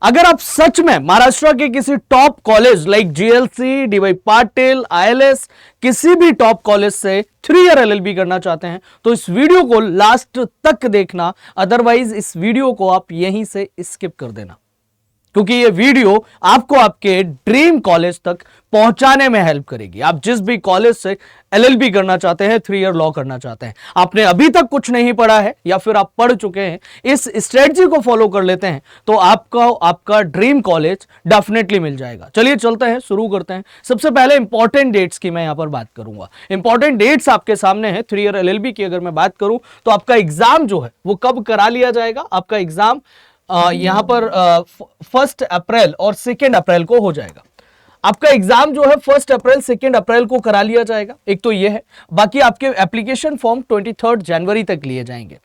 अगर आप सच में महाराष्ट्र के किसी top college like GLC, DY Patil, ILS, किसी भी टॉप कॉलेज से 3 ईयर एलएलबी करना चाहते हैं तो इस वीडियो को लास्ट तक देखना, अदरवाइज इस वीडियो को आप यहीं से स्किप कर देना, क्योंकि ये वीडियो आपको आपके ड्रीम कॉलेज तक पहुंचाने में हेल्प करेगी। आप जिस भी कॉलेज से एलएलबी करना चाहते हैं, 3 ईयर लॉ करना चाहते हैं, आपने अभी तक कुछ नहीं पढ़ा है या फिर आप पढ़ चुके हैं, इस स्ट्रेटजी को फॉलो कर लेते हैं तो आपका ड्रीम कॉलेज डेफिनेटली मिल जाएगा। चलिए चलते हैं, शुरू करते हैं। सबसे पहले इंपॉर्टेंट डेट्स की मैं यहां पर बात करूंगा। इंपॉर्टेंट डेट्स आपके सामने है। 3 ईयर एलएलबी की अगर मैं बात करूं तो आपका एग्जाम जो है वो कब करा लिया जाएगा। आपका एग्जाम यहां पर 1 अप्रैल और 2 अप्रैल को हो जाएगा। आपका एग्जाम जो है 1 अप्रैल 2 अप्रैल को करा लिया जाएगा। एक तो ये है, बाकी आपके एप्लीकेशन फॉर्म 23 जनवरी तक लिए जाएंगे।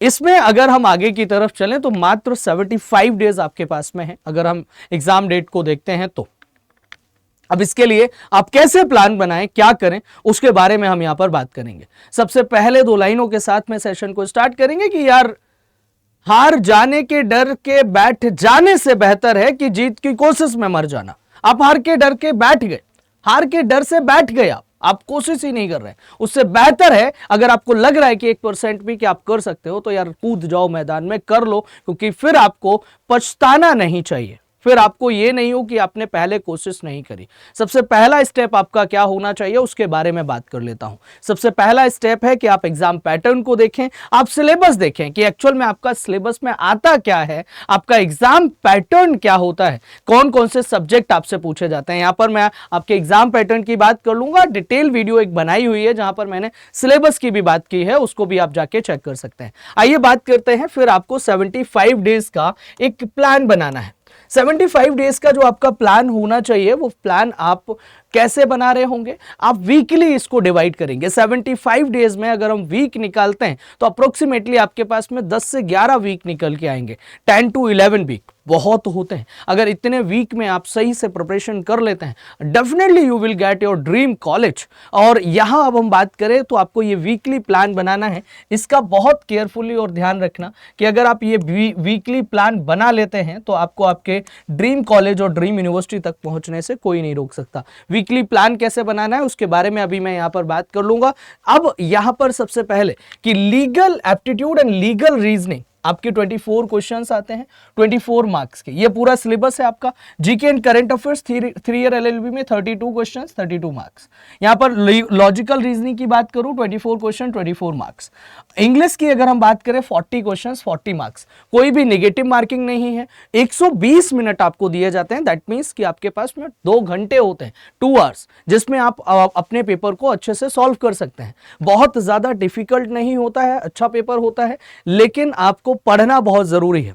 इसमें अगर हम आगे की तरफ चलें तो मात्र 75 डेज आपके पास में है अगर हम एग्जाम डेट को देखते हैं तो। अब इसके लिए आप कैसे प्लान बनाएं, क्या करें, उसके बारे में हम यहां पर बात करेंगे। सबसे पहले 2 लाइनों के साथ में सेशन को स्टार्ट करेंगे कि यार, हार जाने के डर के बैठ जाने से बेहतर है कि जीत की कोशिश में मर जाना। आप हार के डर के बैठ गए, हार के डर से बैठ गए, आप कोशिश ही नहीं कर रहे, उससे बेहतर है अगर आपको लग रहा है कि 1% भी कि आप कर सकते हो तो यार कूद जाओ मैदान में, कर लो, क्योंकि फिर आपको पछताना नहीं चाहिए। फिर आपको ये नहीं हो कि आपने पहले कोशिश नहीं करी। सबसे पहला स्टेप आपका क्या होना चाहिए उसके बारे में बात कर लेता हूं। सबसे पहला स्टेप है कि आप एग्जाम पैटर्न को देखें, आप सिलेबस देखें कि एक्चुअल में आपका सिलेबस में आता क्या है, आपका एग्जाम पैटर्न क्या होता है, कौन कौन से सब्जेक्ट आपसे पूछे जाते हैं। यहां पर मैं आपके एग्जाम पैटर्न की बात कर लूंगा। डिटेल वीडियो एक बनाई हुई है जहां पर मैंने सिलेबस की भी बात की है, उसको भी आप जाके चेक कर सकते हैं। आइए बात करते हैं। फिर आपको 75 डेज का एक प्लान बनाना है। 75 डेज का जो आपका प्लान होना चाहिए वो प्लान आप कैसे बना रहे होंगे। आप वीकली इसको डिवाइड करेंगे। 75 डेज में अगर हम वीक निकालते हैं तो अप्रोक्सीमेटली आपके पास में 10 से 11 वीक निकल के आएंगे। 10 to 11 वीक बहुत होते हैं। अगर इतने वीक में आप सही से प्रिपरेशन कर लेते हैं, definitely you will get your dream college. और यहां अब हम बात करें तो आपको ये वीकली प्लान बनाना है। इसका बहुत केयरफुली और ध्यान रखना कि अगर आप ये वीकली प्लान बना लेते हैं तो आपको आपके ड्रीम कॉलेज और ड्रीम यूनिवर्सिटी तक पहुंचने से कोई नहीं रोक सकता। वीकली प्लान कैसे बनाना है उसके बारे में अभी मैं यहां पर बात कर लूंगा। अब यहां पर सबसे पहले कि legal aptitude and legal reasoning आपके 24 क्वेश्चंस आते हैं, 24 मार्क्स के। ये पूरा सिलेबस है आपका। GK and current affairs 3 year LLB में 32 क्वेश्चंस, 32 मार्क्स। यहां पर लॉजिकल रीजनिंग की बात करूं 24 क्वेश्चन, 24 मार्क्स। इंग्लिश की अगर हम बात करें 40 क्वेश्चंस, 40 मार्क्स। कोई भी नेगेटिव मार्किंग नहीं है। 120 मिनट आपको दिए जाते हैं। दैट मीन्स कि आपके पास में 2 घंटे होते हैं, 2 आवर्स, जिसमें आप अपने पेपर को अच्छे से सॉल्व कर सकते हैं। बहुत ज्यादा डिफिकल्ट नहीं होता है, अच्छा पेपर होता है, लेकिन आपको पढ़ना बहुत जरूरी है।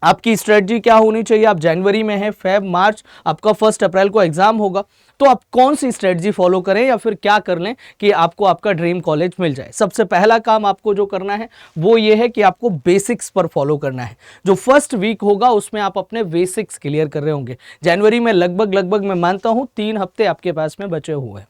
आपकी स्ट्रेटजी क्या होनी चाहिए। आप जनवरी में है, फेब मार्च आपका 1 अप्रैल को एग्जाम होगा, तो आप कौन सी स्ट्रेटजी फॉलो करें या फिर क्या कर लें कि आपको आपका ड्रीम कॉलेज मिल जाए। सबसे पहला काम आपको जो करना है वो ये है कि आपको बेसिक्स पर फॉलो करना है। जो फर्स्ट वीक होगा उसमें आप अपने बेसिक्स क्लियर कर रहे होंगे। जनवरी में लगभग मैं मानता हूं 3 हफ्ते आपके पास में बचे हुए हैं।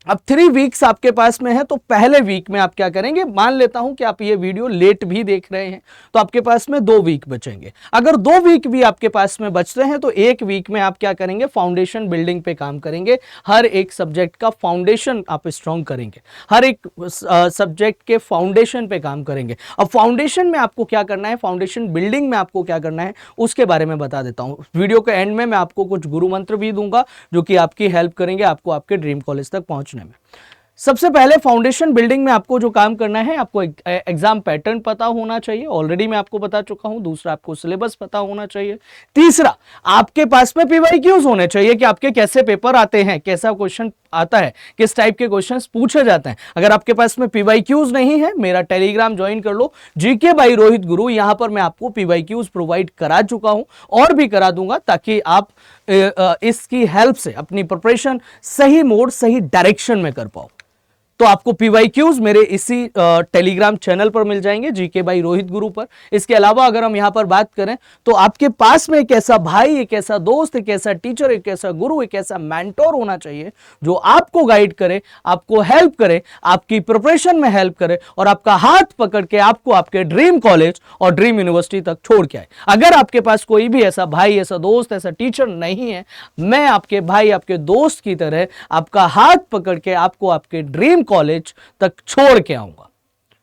अब 3 वीक्स आपके पास में है तो पहले वीक में आप क्या करेंगे। मान लेता हूं कि आप ये वीडियो लेट भी देख रहे हैं तो आपके पास में 2 वीक बचेंगे। अगर 2 वीक भी आपके पास में बचते हैं तो 1 वीक में आप क्या करेंगे, फाउंडेशन बिल्डिंग पे काम करेंगे। हर एक सब्जेक्ट का फाउंडेशन आप स्ट्रॉन्ग करेंगे, हर एक सब्जेक्ट के फाउंडेशन पे काम करेंगे। अब फाउंडेशन में आपको क्या करना है, फाउंडेशन बिल्डिंग में आपको क्या करना है उसके बारे में बता देता हूं। वीडियो के एंड में मैं आपको कुछ गुरु मंत्र भी दूंगा जो कि आपकी हेल्प करेंगे आपको आपके ड्रीम कॉलेज तक पहुंचने में। सबसे पहले फाउंडेशन बिल्डिंग में आपको जो काम करना है, आपको एग्जाम पैटर्न पता होना चाहिए, ऑलरेडी मैं आपको बता चुका हूं। दूसरा, आपको सिलेबस पता होना चाहिए। तीसरा, आपके पास में पीवाईक्यूज होने चाहिए कि आपके कैसे पेपर आते हैं, कैसा क्वेश्चन आता है, किस टाइप के क्वेश्चंस पूछे जाते हैं। अगर आपके पास में पीवाईक्यूज नहीं है, मेरा टेलीग्राम ज्वाइन कर लो, जीके बाई रोहित गुरु। यहां पर मैं आपको पीवाईक्यूज प्रोवाइड करा चुका हूं और भी करा दूंगा, ताकि आप इसकी हेल्प से अपनी प्रिपरेशन सही मोड, सही डायरेक्शन में कर पाओ। तो आपको PYQs मेरे इसी टेलीग्राम चैनल पर मिल जाएंगे, जीके बाई रोहित गुरु पर। इसके अलावा अगर हम यहां पर बात करें तो आपके पास में एक ऐसा भाई, एक ऐसा दोस्त, एक ऐसा टीचर, एक ऐसा गुरु, एक ऐसा मेंटोर होना चाहिए जो आपको गाइड करे, आपको हेल्प करे, आपकी प्रिपरेशन में हेल्प करे और आपका हाथ पकड़ के आपको आपके ड्रीम कॉलेज और ड्रीम यूनिवर्सिटी तक छोड़ के आए। अगर आपके पास कोई भी ऐसा भाई, ऐसा दोस्त, ऐसा टीचर नहीं है, मैं आपके भाई, आपके दोस्त की तरह आपका हाथ पकड़ के आपको आपके ड्रीम कॉलेज तक छोड़ के आऊंगा।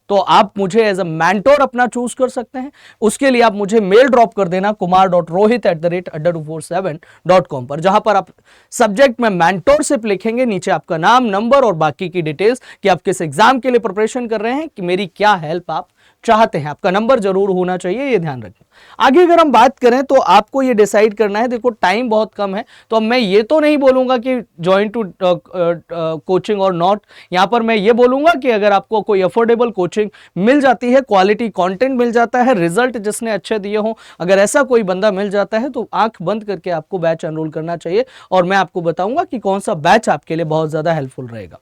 तो आप मुझे एज अ मेंटोर अपना चूज कर सकते हैं। उसके लिए आप मुझे मेल ड्रॉप कर देना kumar.rohit@adda247.com पर, जहां पर आप सब्जेक्ट में मेंटोरशिप लिखेंगे, नीचे आपका नाम, नंबर और बाकी की डिटेल्स कि आप किस एग्जाम के लिए प्रिपरेशन कर रहे हैं, कि मेरी क्या हेल्प आप चाहते हैं। आपका नंबर जरूर होना चाहिए, ये ध्यान रखना। आगे अगर हम बात करें तो आपको ये डिसाइड करना है, देखो टाइम बहुत कम है, तो अब मैं ये तो नहीं बोलूंगा कि ज्वाइन टू कोचिंग और नॉट। यहां पर मैं ये बोलूंगा कि अगर आपको कोई अफोर्डेबल कोचिंग मिल जाती है, क्वालिटी कंटेंट मिल जाता है, रिजल्ट जिसने अच्छे दिए हो, अगर ऐसा कोई बंदा मिल जाता है तो आंख बंद करके आपको बैच एनरोल करना चाहिए और मैं आपको बताऊंगा कि कौन सा बैच आपके लिए बहुत ज्यादा हेल्पफुल रहेगा।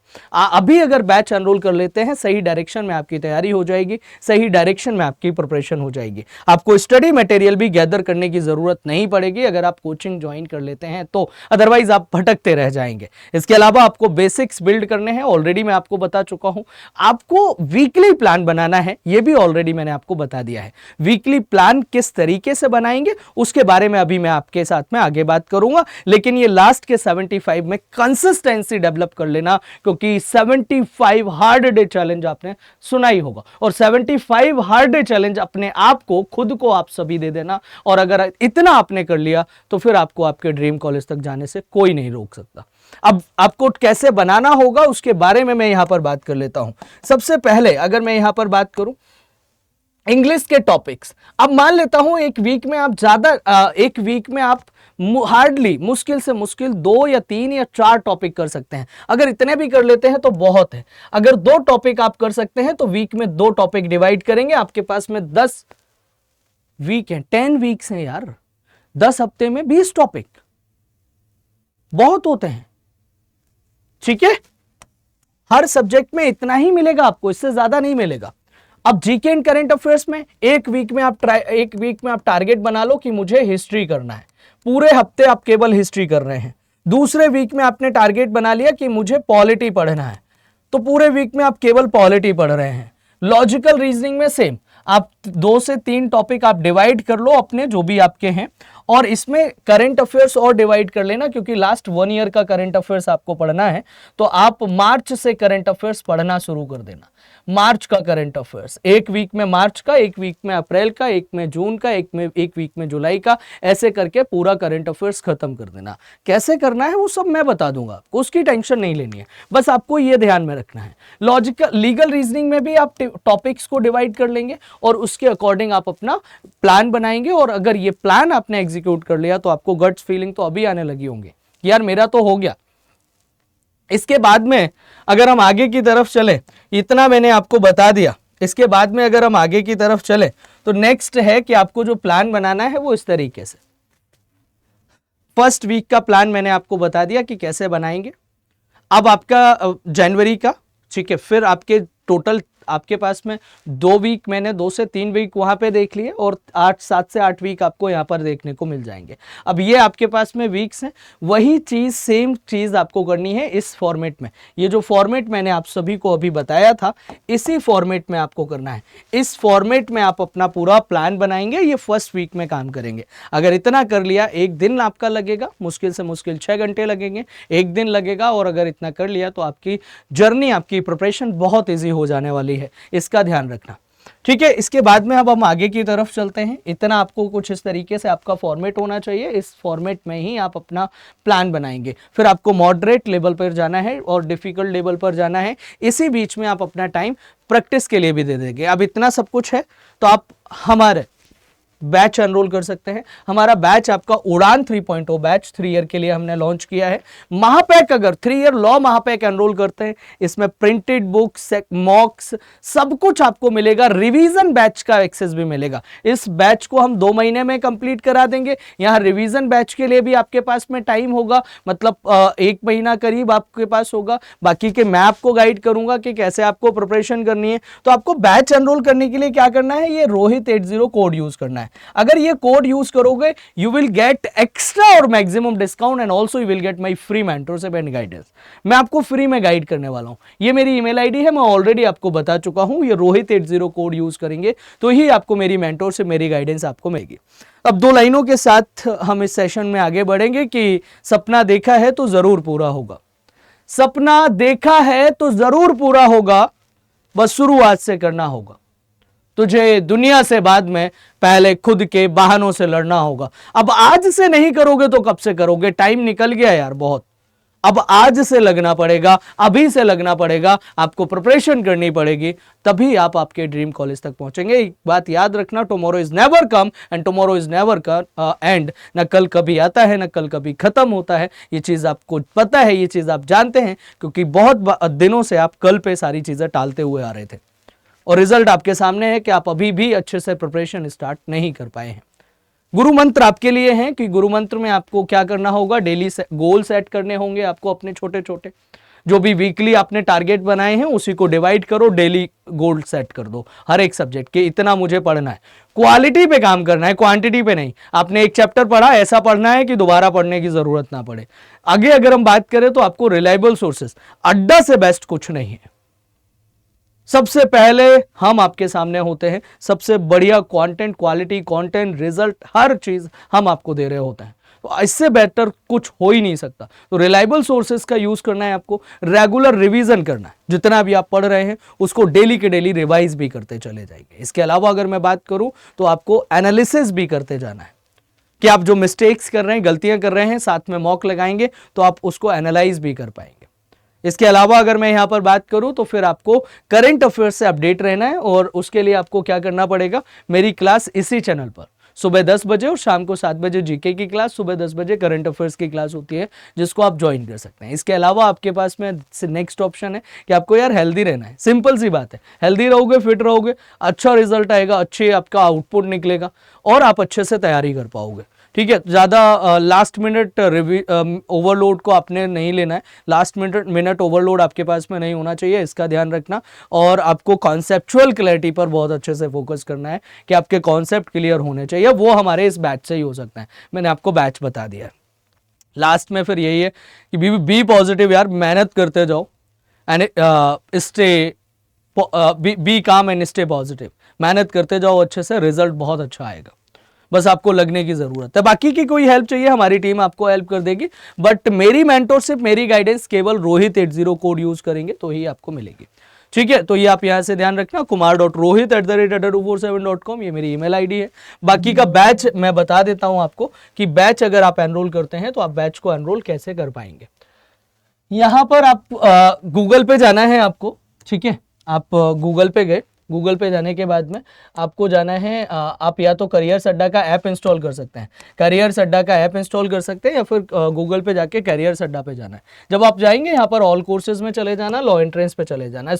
अभी अगर बैच एनरोल कर लेते हैं, सही डायरेक्शन में आपकी तैयारी हो जाएगी, सही डायरेक्शन में आपकी प्रिपरेशन हो जाएगी। आपको स्टडी मटेरियल भी गैदर करने की जरूरत नहीं पड़ेगी अगर आप कोचिंग ज्वाइन कर लेते हैं तो, अदरवाइज आप भटकते रह जाएंगे। इसके अलावा आपको बेसिक्स बिल्ड करने हैं, ऑलरेडी मैं आपको बता चुका हूं। आपको वीकली प्लान बनाना है, यह भी ऑलरेडी मैंने आपको बता दिया है। वीकली प्लान किस तरीके से बनाएंगे उसके बारे में अभी मैं आपके साथ में आगे बात करूंगा, लेकिन ये लास्ट के 75 में कंसिस्टेंसी डेवलप कर लेना, क्योंकि 75 हार्ड डे चैलेंज आपने सुना ही होगा और 75 हार्ड डे चैलेंज अपने आप को, खुद को आप सभी दे देना। और अगर इतना आपने कर लिया तो फिर आपको आपके ड्रीम कॉलेज तक जाने से कोई नहीं रोक सकता। अब आपको कैसे बनाना होगा उसके बारे में मैं यहां पर बात कर लेता हूं। सबसे पहले अगर मैं यहां पर बात करूं इंग्लिश के टॉपिक्स, अब मान लेता हूं एक वीक में आप हार्डली, मुश्किल से मुश्किल 2 या 3 या 4 टॉपिक कर सकते हैं। अगर इतने भी कर लेते हैं तो बहुत है। अगर 2 टॉपिक आप कर सकते हैं तो वीक में 2 टॉपिक डिवाइड करेंगे। आपके पास में 10 वीक हैं, 10 वीक्स हैं यार, 10 हफ्ते में 20 टॉपिक बहुत होते हैं, ठीक है। हर सब्जेक्ट में इतना ही मिलेगा आपको, इससे ज्यादा नहीं मिलेगा। अब जीके एंड करंट अफेयर्स में एक वीक में आप टारगेट बना लो कि मुझे हिस्ट्री करना है, पूरे हफ्ते आप केवल हिस्ट्री कर रहे हैं। दूसरे वीक में आपने टारगेट बना लिया कि मुझे पॉलिटी पढ़ना है, तो पूरे वीक में आप केवल पॉलिटी पढ़ रहे हैं। लॉजिकल रीजनिंग में सेम, आप 2 से 3 टॉपिक आप डिवाइड कर लो अपने जो भी आपके हैं, और इसमें करंट अफेयर्स और डिवाइड कर लेना, क्योंकि लास्ट 1 ईयर का करंट अफेयर्स आपको पढ़ना है। तो आप मार्च से करंट अफेयर्स पढ़ना शुरू कर देना। मार्च का करंट अफेयर्स, एक वीक में मार्च का, एक वीक में अप्रैल का, एक में जून का, एक वीक में जुलाई का, ऐसे करके पूरा करंट अफेयर्स खत्म कर देना। कैसे करना है वो सब मैं बता दूंगा, उसकी टेंशन नहीं लेनी है, बस आपको ये ध्यान में रखना है। लॉजिकल लीगल रीजनिंग में भी आप टॉपिक्स को डिवाइड कर लेंगे और उसके अकॉर्डिंग आप अपना प्लान बनाएंगे। और अगर ये प्लान आपने एग्जीक्यूट कर लिया तो आपको गट्स फीलिंग तो अभी आने लगी होंगे, यार मेरा तो हो गया। इसके बाद में अगर हम आगे की तरफ चले, इतना मैंने आपको बता दिया, इसके बाद में अगर हम आगे की तरफ चले तो नेक्स्ट है कि आपको जो प्लान बनाना है वो इस तरीके से, फर्स्ट वीक का प्लान मैंने आपको बता दिया कि कैसे बनाएंगे। अब आपका जनवरी का, ठीक है, फिर आपके टोटल आपके पास में 2 वीक, मैंने 2 से 3 वीक वहां पे देख लिए और 7 से 8 वीक आपको यहां पर देखने को मिल जाएंगे। अब ये आपके पास में वीक्स हैं, वही चीज, सेम चीज आपको करनी है इस फॉर्मेट में। ये जो फॉर्मेट मैंने आप सभी को अभी बताया था, इसी फॉर्मेट में आपको करना है। इस फॉर्मेट में आप अपना पूरा प्लान बनाएंगे, ये फर्स्ट वीक में काम करेंगे। अगर इतना कर लिया, एक दिन आपका लगेगा, मुश्किल से मुश्किल 6 घंटे लगेंगे, एक दिन लगेगा, और अगर इतना कर लिया तो आपकी जर्नी, आपकी प्रिपरेशन बहुत ईजी हो जाने वाली है, इसका ध्यान रखना, ठीक है। इसके बाद में अब हम आगे की तरफ चलते हैं। इतना आपको कुछ इस तरीके से आपका फॉर्मेट होना चाहिए, इस फॉर्मेट में ही आप अपना प्लान बनाएंगे। फिर आपको मॉडरेट लेवल पर जाना है और डिफिकल्ट लेवल पर जाना है। इसी बीच में आप अपना टाइम प्रैक्टिस के लिए भी दे देंगे। अब इतना सब कुछ है तो आप हमारे बैच एनरोल कर सकते हैं। हमारा बैच आपका उड़ान 3.0 बैच 3 ईयर के लिए हमने लॉन्च किया है। महापैक अगर 3 ईयर लॉ महापैक एनरोल करते हैं, इसमें प्रिंटेड बुक्स, मॉक्स, सब कुछ आपको मिलेगा। रिवीजन बैच का एक्सेस भी मिलेगा। इस बैच को हम 2 महीने में कंप्लीट करा देंगे। यहां रिवीजन बैच के लिए भी आपके पास में टाइम होगा, मतलब 1 महीना करीब आपके पास होगा। बाकी के मैं आपको गाइड करूंगा कि कैसे आपको प्रिपरेशन करनी है। तो आपको बैच एनरोल करने के लिए क्या करना है, ये रोहित 80 कोड यूज करना है। अगर ये कोड यूज करोगे यू विल गेट एक्स्ट्रा और maximum discount and also you will get my free mentorship and guidance. मैं आपको फ्री में गाइड करने वाला हूं। ये मेरी ईमेल आईडी है, मैं ऑलरेडी आपको बता चुका हूं। ये रोहित 80 कोड यूज करेंगे तो ही आपको मेरी मेंटरशिप, मेरी गाइडेंस आपको मिलेगी। अब 2 लाइनों के साथ हम इस सेशन में आगे बढ़ेंगे कि सपना देखा है तो जरूर पूरा होगा। सपना देखा है तो जरूर पूरा होगा, बस शुरुआत से करना होगा। तुझे दुनिया से बाद में पहले खुद के बहानों से लड़ना होगा। अब आज से नहीं करोगे तो कब से करोगे? टाइम निकल गया यार बहुत। अब आज से लगना पड़ेगा, अभी से लगना पड़ेगा, आपको प्रिपरेशन करनी पड़ेगी, तभी आप आपके ड्रीम कॉलेज तक पहुंचेंगे। एक बात याद रखना, tomorrow is never come and tomorrow is never and. न कल कभी आता है, न कल कभी खत्म होता है। ये चीज आपको पता है, ये चीज आप जानते हैं, क्योंकि बहुत दिनों से आप कल पे सारी चीजें टालते हुए आ रहे थे और रिजल्ट आपके सामने है कि आप अभी भी अच्छे से प्रिपरेशन स्टार्ट नहीं कर पाए हैं। गुरु मंत्र आपके लिए हैं कि गुरु मंत्र में आपको क्या करना होगा, डेली गोल सेट करने होंगे आपको अपने छोटे छोटे। जो भी वीकली आपने टारगेट बनाए हैं उसी को डिवाइड करो, डेली गोल सेट कर दो हर एक सब्जेक्ट के। इतना मुझे पढ़ना है, क्वालिटी पे काम करना है, क्वांटिटी पे नहीं। आपने एक चैप्टर पढ़ा, ऐसा पढ़ना है कि दोबारा पढ़ने की जरूरत ना पड़े। आगे अगर हम बात करें तो आपको रिलायबल सोर्सेस, अड्डा से बेस्ट कुछ नहीं है। सबसे पहले हम आपके सामने होते हैं, सबसे बढ़िया कंटेंट, क्वालिटी कंटेंट, रिजल्ट, हर चीज हम आपको दे रहे होते हैं। तो इससे बेटर कुछ हो ही नहीं सकता। तो रिलायबल सोर्सेज का यूज करना है आपको, रेगुलर रिवीजन करना है। जितना भी आप पढ़ रहे हैं उसको डेली के डेली रिवाइज भी करते चले जाएंगे। इसके अलावा अगर मैं बात करूं तो आपको एनालिसिस भी करते जाना है कि आप जो मिस्टेक्स कर रहे हैं, गलतियां कर रहे हैं, साथ में मॉक लगाएंगे तो आप उसको एनालाइज भी कर पाएंगे। इसके अलावा अगर मैं यहां पर बात करूं तो फिर आपको करंट अफेयर्स से अपडेट रहना है और उसके लिए आपको क्या करना पड़ेगा, मेरी क्लास इसी चैनल पर सुबह 10 बजे और शाम को 7 बजे जीके की क्लास, सुबह 10 बजे करंट अफेयर्स की क्लास होती है जिसको आप ज्वाइन कर सकते हैं। इसके अलावा आपके पास में नेक्स्ट ऑप्शन है कि आपको यार हेल्दी रहना है। सिंपल सी बात है, हेल्दी रहोगे, फिट रहोगे, अच्छा रिजल्ट आएगा, अच्छे आपका आउटपुट निकलेगा और आप अच्छे से तैयारी कर पाओगे। ठीक है, ज़्यादा लास्ट मिनट ओवरलोड को आपने नहीं लेना है। लास्ट मिनट ओवरलोड आपके पास में नहीं होना चाहिए, इसका ध्यान रखना। और आपको कॉन्सेप्चुअल क्लैरिटी पर बहुत अच्छे से फोकस करना है कि आपके कॉन्सेप्ट क्लियर होने चाहिए। वो हमारे इस बैच से ही हो सकता है। मैंने आपको बैच बता दिया है। लास्ट में फिर यही है कि बी पॉजिटिव यार, मेहनत करते जाओ एंड स्टे बी काम एंड स्टे पॉजिटिव। मेहनत करते जाओ अच्छे से, रिजल्ट बहुत अच्छा आएगा। बस आपको लगने की जरूरत है। बाकी की कोई हेल्प चाहिए, हमारी टीम आपको हेल्प कर देगी। बट मेरी मेंटरशिप, मेरी गाइडेंस केवल रोहित 80 कोड यूज करेंगे तो ही आपको मिलेगी। ठीक है, तो ये आप यहां से ध्यान रखना, kumar.rohit@247.com ये मेरी ईमेल आईडी है। बाकी का बैच मैं बता देता हूं आपको कि बैच अगर आप एनरोल करते हैं तो आप बैच को एनरोल कैसे कर पाएंगे। यहां पर आप गूगल पे जाना है आपको। ठीक है, आप गूगल पे गए, गूगल पे जाने के बाद में आपको जाना है, आप या तो करियर्स अड्डा का ऐप इंस्टॉल कर सकते हैं, करियर्स अड्डा का ऐप इंस्टॉल कर सकते हैं, या फिर गूगल पे जाके करियर्स अड्डा पे जाना है। जब आप जाएंगे यहाँ पर ऑल कोर्सेज में चले जाना, लॉ एंट्रेंस पे चले जाना,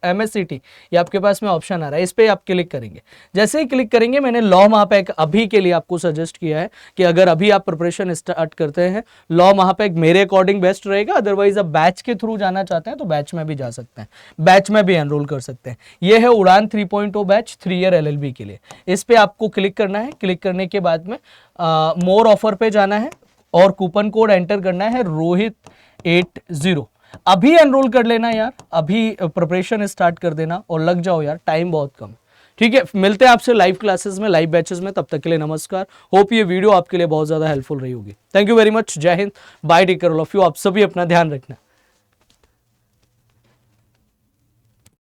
MSCT ये आपके पास में ऑप्शन आ रहा है, इस पर आप क्लिक करेंगे। जैसे ही क्लिक करेंगे, मैंने लॉ महापैक अभी के लिए आपको सजेस्ट किया है कि अगर अभी आप प्रिपरेशन स्टार्ट करते हैं, लॉ महापैक मेरे अकॉर्डिंग बेस्ट रहेगा। अदरवाइज आप बैच के थ्रू जाना चाहते हैं तो बैच में भी जा सकते हैं, बैच में भी एनरोल कर सकते हैं। ये है उड़ान 3.0 बैच 3 ईयर LLB के लिए। इस पे आपको क्लिक करना है। क्लिक करने के बाद में मोर ऑफर पे जाना है और कूपन कोड एंटर करना है रोहित 80। अभी एनरोल कर लेना यार, अभी प्रिपरेशन स्टार्ट कर देना और लग जाओ यार, टाइम बहुत कम। ठीक है, मिलते हैं आपसे लाइव क्लासेस में, लाइव बैचेस में। तब तक के लिए नमस्कार। होप ये वीडियो आपके लिए बहुत ज्यादा हेल्पफुल रही होगी। Thank you very much. जय Hind, bye, take care all of you. आप सभी अपना ध्यान रखना।